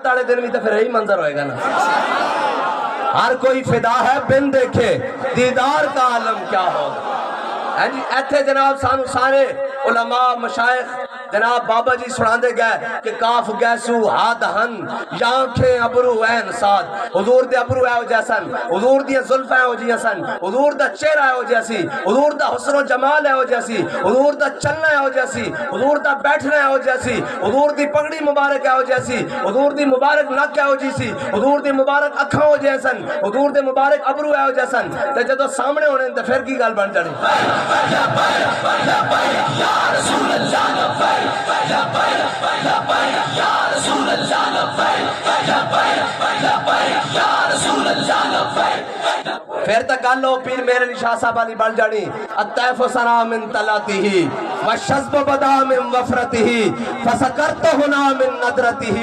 موت والے دن بھی تو پھر یہی منظر ہوئے گا نا. ہر کوئی فدا ہے بن دیکھے دیدار کا عالم کیا ہوگا. ایتھے جناب سانو سارے علماء مشائخ جناب بابا جی سنا دے گئے کہ کاف گیسو ہاتھ ہن یانکھیں ابرو این ساتھ. حضور دے ابرو ہے ہو جیسن, حضور دی زلفیں ہو جیسن, حضور دا چہرہ ہے ہو جیسی, حضور دا حسن و جمال ہے ہو جیسی, حضور دا چلنا ہے ہو جیسی, حضور دا بیٹھنا ہے ہو جیسی, حضور دی پگڑی مبارک ہے ہو جیسی, حضور دی مبارک نک ہے ہو جیسی, حضور دی مبارک اکھاں ہو جیسن, حضور دے مبارک ابرو ہے ہو جیسن. تے جدو سامنے ہونے تے پھر کی گل بن جانی. پھر تک گل ہو پیر میرے علی شاہ صاحب علی بن جانی. الطیف سنا من طلاته والشذب بدا من وفرته فسکرت هنا من ندرته.